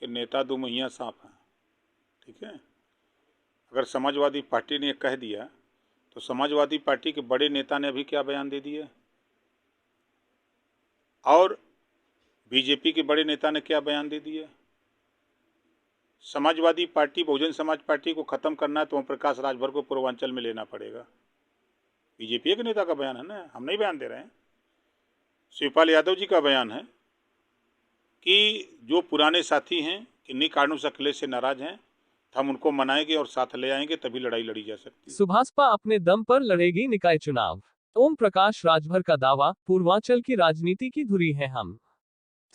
कि नेता दुमहिया सांप हैं। ठीक है, अगर समाजवादी पार्टी ने कह दिया तो समाजवादी पार्टी के बड़े नेता ने अभी क्या बयान दे दिया और बीजेपी के बड़े नेता ने क्या बयान दे दिया। समाजवादी पार्टी, बहुजन समाज पार्टी को खत्म करना है तो ओम प्रकाश राजभर को पूर्वांचल में लेना पड़ेगा। बीजेपी के नेता का बयान है ना, हम नहीं बयान दे रहे हैं। शिवपाल यादव जी का बयान है कि जो पुराने साथी हैं किन्हीं कारणों से अखिलेश से नाराज हैं, हम उनको मनाएंगे और साथ ले आएंगे, तभी लड़ाई लड़ी जा सकती है। सुभाषपा अपने दम पर लड़ेगी निकाय चुनाव, ओम प्रकाश राजभर का दावा। पूर्वांचल की राजनीति की धुरी है हम।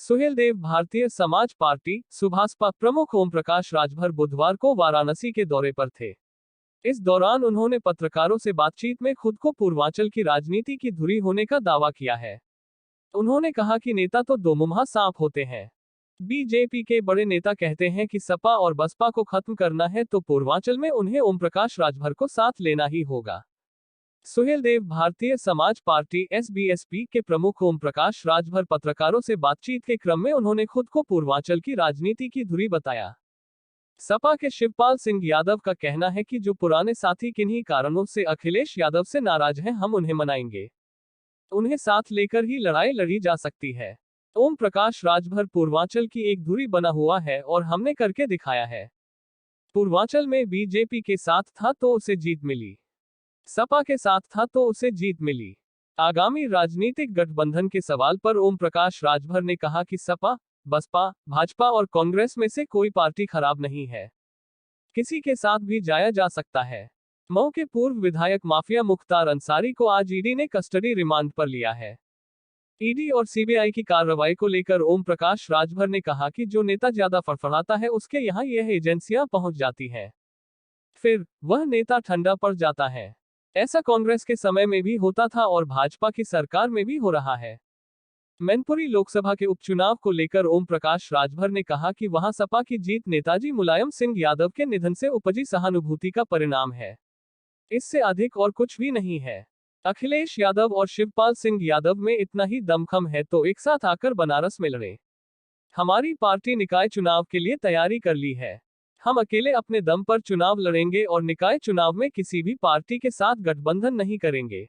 सुहेलदेव भारतीय समाज पार्टी सुभाषपा प्रमुख ओम प्रकाश राजभर बुधवार को वाराणसी के दौरे पर थे। इस दौरान उन्होंने पत्रकारों से बातचीत में खुद को पूर्वांचल की राजनीति की धुरी होने का दावा किया है। उन्होंने कहा कि नेता तो दोमुहा सांप होते हैं। बीजेपी के बड़े नेता कहते हैं कि सपा और बसपा को खत्म करना है तो पूर्वांचल में उन्हें ओम प्रकाश राजभर को साथ लेना ही होगा। सुहेलदेव भारतीय समाज पार्टी एसबीएसपी के प्रमुख ओम प्रकाश राजभर पत्रकारों से बातचीत के क्रम में उन्होंने खुद को पूर्वांचल की राजनीति की धुरी बताया। सपा के शिवपाल सिंह यादव का कहना है कि जो पुराने साथी किन्हीं कारणों से अखिलेश यादव से नाराज हैं, हम उन्हें मनाएंगे, उन्हें साथ लेकर ही लड़ाई लड़ी जा सकती है। ओम प्रकाश राजभर पूर्वांचल की एक धुरी बना हुआ है और हमने करके दिखाया है। पूर्वांचल में बीजेपी के साथ था तो उसे जीत मिली, सपा के साथ था तो उसे जीत मिली। आगामी राजनीतिक गठबंधन के सवाल पर ओम प्रकाश राजभर ने कहा कि सपा, बसपा, भाजपा और कांग्रेस में से कोई पार्टी खराब नहीं है, किसी के साथ भी जाया जा सकता है। मऊ के पूर्व विधायक माफिया मुख्तार अंसारी को आज ईडी ने कस्टडी रिमांड पर लिया है। ईडी और सीबीआई की कार्रवाई को लेकर ओम प्रकाश राजभर ने कहा कि जो नेता ज्यादा फड़फड़ाता है उसके यहां यह एजेंसियां पहुंच जाती हैं, फिर वह नेता ठंडा पड़ जाता है। ऐसा कांग्रेस के समय में भी होता था और भाजपा की सरकार में भी हो रहा है। मैनपुरी लोकसभा के उपचुनाव को लेकर ओम प्रकाश राजभर ने कहा कि वहां सपा की जीत नेताजी मुलायम सिंह यादव के निधन से उपजी सहानुभूति का परिणाम है, इससे अधिक और कुछ भी नहीं है। अखिलेश यादव और शिवपाल सिंह यादव में इतना ही दमखम है तो एक साथ आकर बनारस में लड़े। हमारी पार्टी निकाय चुनाव के लिए तैयारी कर ली है, हम अकेले अपने दम पर चुनाव लड़ेंगे और निकाय चुनाव में किसी भी पार्टी के साथ गठबंधन नहीं करेंगे।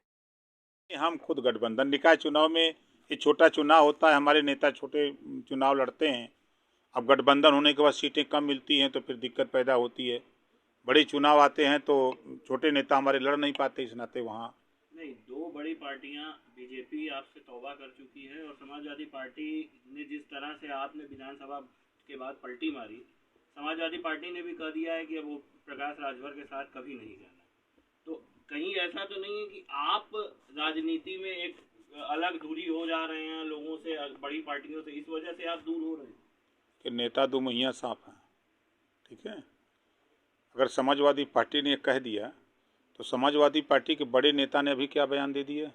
हम खुद गठबंधन, निकाय चुनाव में ये छोटा चुनाव होता है, हमारे नेता छोटे चुनाव लड़ते हैं। अब गठबंधन होने के बाद सीटें कम मिलती हैं तो फिर दिक्कत पैदा होती है। बड़े चुनाव आते हैं तो छोटे नेता हमारे लड़ नहीं पाते, इस नाते वहाँ नहीं, दो बड़ी पार्टियां बीजेपी आपसे तौबा कर चुकी है और समाजवादी पार्टी ने जिस तरह से आपने विधानसभा के बाद पलटी मारी, समाजवादी पार्टी ने भी कह दिया है कि अब वो प्रकाश राजभर के साथ कभी नहीं जाना। तो कहीं ऐसा तो नहीं है कि आप राजनीति में एक अलग दूरी हो जा रहे हैं लोगों से, बड़ी पार्टियों से, इस वजह से आप दूर हो रहे हैं कि नेता दुमहिया सांप हैं। ठीक है, अगर समाजवादी पार्टी ने कह दिया तो समाजवादी पार्टी के बड़े नेता ने अभी क्या बयान दे दिया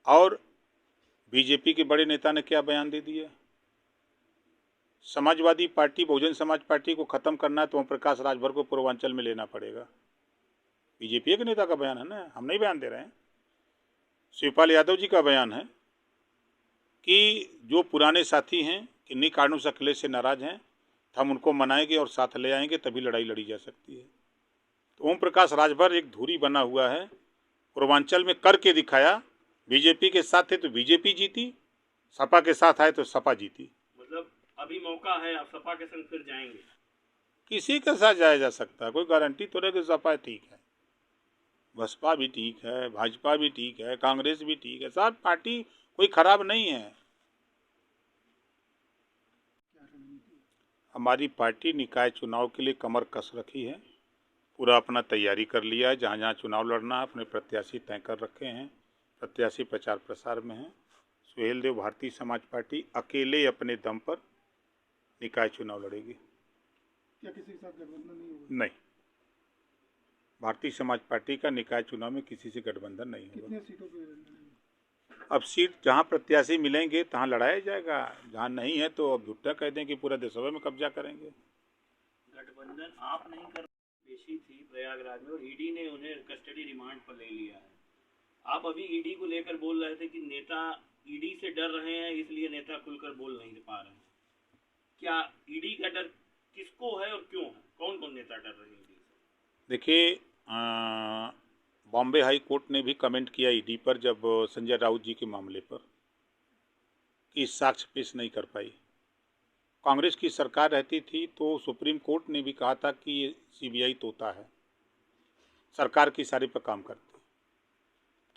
और बीजेपी के बड़े नेता ने क्या बयान दे दिया। समाजवादी पार्टी, बहुजन समाज पार्टी को खत्म करना है तो ओम प्रकाश राजभर को पूर्वांचल में लेना पड़ेगा। बीजेपी के नेता का बयान है ना, हम नहीं बयान दे रहे हैं। शिवपाल यादव जी का बयान है कि जो पुराने साथी हैं किन्हीं कारणों से अखिलेश से नाराज हैं, हम उनको मनाएंगे और साथ ले आएंगे, तभी लड़ाई लड़ी जा सकती है। तो ओम प्रकाश राजभर एक धुरी बना हुआ है, पूर्वांचल में करके दिखाया। बीजेपी के साथ थे तो बीजेपी जीती, सपा के साथ आए तो सपा जीती। मतलब अभी मौका है, आप सपा के संग फिर जाएंगे? किसी के साथ जाया जा सकता है, कोई गारंटी तो नहीं कि सपा ठीक है, बसपा भी ठीक है, भाजपा भी ठीक है, कांग्रेस भी ठीक है, सब पार्टी कोई खराब नहीं है। हमारी पार्टी निकाय चुनाव के लिए कमर कस रखी है, पूरा अपना तैयारी कर लिया है। जहाँ जहाँ चुनाव लड़ना है अपने प्रत्याशी तय कर रखे हैं, प्रत्याशी प्रचार प्रसार में हैं। सुहेलदेव भारतीय समाज पार्टी अकेले अपने दम पर निकाय चुनाव लड़ेगी। क्या किसी के साथ गठबंधन नहीं होगा? नहीं, भारतीय समाज पार्टी का निकाय चुनाव में किसी से गठबंधन नहीं होगा। कितने सीटों पे? अब सीट जहाँ प्रत्याशी मिलेंगे तहाँ लड़ाया जाएगा, जहाँ नहीं है तो अब झूठा कह दें कि पूरा देशभर में कब्जा करेंगे। गठबंधन आप नहीं कर, पेशी थी प्रयागराज में और ईडी ने उन्हें कस्टडी रिमांड पर ले लिया है। आप अभी ईडी को लेकर बोल रहे थे कि नेता ईडी से डर रहे हैं, इसलिए नेता खुलकर बोल नहीं पा रहे हैं। क्या ईडी का डर किसको है और क्यों है? कौन कौन नेता डर रहे हैं ईडी से? देखिए, बॉम्बे हाई कोर्ट ने भी कमेंट किया ईडी पर, जब संजय राउत जी के मामले पर, कि साक्ष्य पेश नहीं कर पाई। कांग्रेस की सरकार रहती थी तो सुप्रीम कोर्ट ने भी कहा था कि ये सीबीआई तोता है, सरकार की सारी पर काम करती।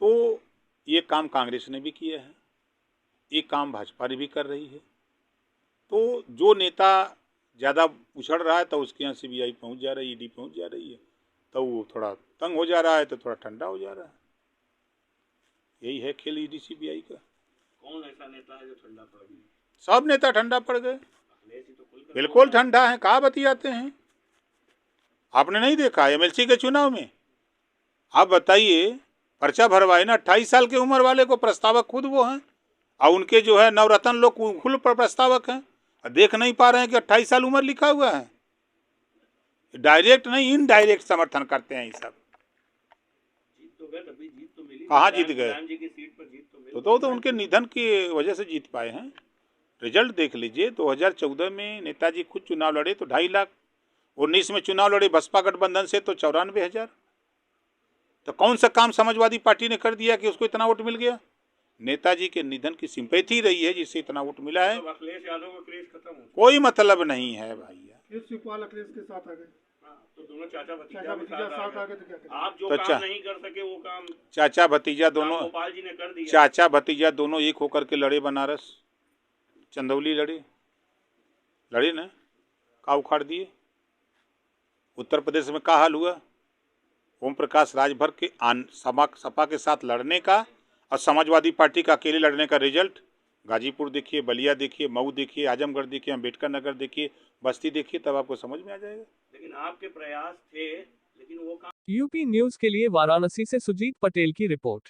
तो ये काम कांग्रेस ने भी किया है, ये काम भाजपा ने भी कर रही है। तो जो नेता ज़्यादा उछड़ रहा है तो उसके यहाँ सीबीआई पहुंच जा रही है, ईडी पहुंच जा रही है, तो वो थोड़ा तंग हो जा रहा है तो थोड़ा ठंडा हो जा रहा है। यही है खेल ईडी सीबीआई का। कौन ऐसा नेता है जो ठंडा पड़ गया? सब नेता ठंडा पड़ गए, अखिलेश जी तो खुलकर बिल्कुल ठंडा है। कहाँ बतियाते हैं? आपने नहीं देखा एमएलसी के चुनाव में? आप बताइए, पर्चा भरवाए ना, 28 साल की उम्र वाले को प्रस्तावक खुद वो हैं, और उनके जो है नवरत्न लोग खुद प्रस्तावक हैं, और देख नहीं पा रहे हैं कि 28 साल उम्र लिखा हुआ है। डायरेक्ट नहीं, इनडायरेक्ट समर्थन करते हैं ये सब। जीत तो गए, तभी जीत तो मिली। कहाँ जीत गए? प्रधान जी की सीट पर जीत तो मिली। तो उनके निधन की वजह से जीत पाए हैं। रिजल्ट देख लीजिए, 2014 में नेताजी खुद चुनाव लड़े तो 2.5 लाख, 19 में चुनाव लड़े बसपा गठबंधन से तो 94,000। तो कौन सा काम समाजवादी पार्टी ने कर दिया कि उसको इतना वोट मिल गया? नेताजी के निधन की सिंपैथी रही है जिससे इतना वोट मिला है। तो अखिलेश यादव का क्रेज खत्म हो कोई मतलब नहीं है भैया। फिर शिवपाल अखिलेश के साथ आ गए, तो दोनों चाचा चाचा भी भतीजा साथ साथ आ आ गए। गए तो क्या करें? आप जो तो काम नहीं कर सके वो काम चाचा भतीजा दोनों, गोपाल जी ने कर दिया। चाचा भतीजा दोनों एक होकर के लड़े, बनारस चंदौली लड़े ना, का उखाड़ दिए। उत्तर प्रदेश में क्या हाल हुआ? ओम प्रकाश राजभर के सपा के साथ लड़ने का और समाजवादी पार्टी का अकेले लड़ने का रिजल्ट गाजीपुर देखिए, बलिया देखिए, मऊ देखिए, आजमगढ़ देखिए, अम्बेडकर नगर देखिए, बस्ती देखिए, तब आपको समझ में आ जाएगा। लेकिन आपके प्रयास थे, लेकिन वो काम यूपी न्यूज के लिए वाराणसी से सुजीत पटेल की रिपोर्ट।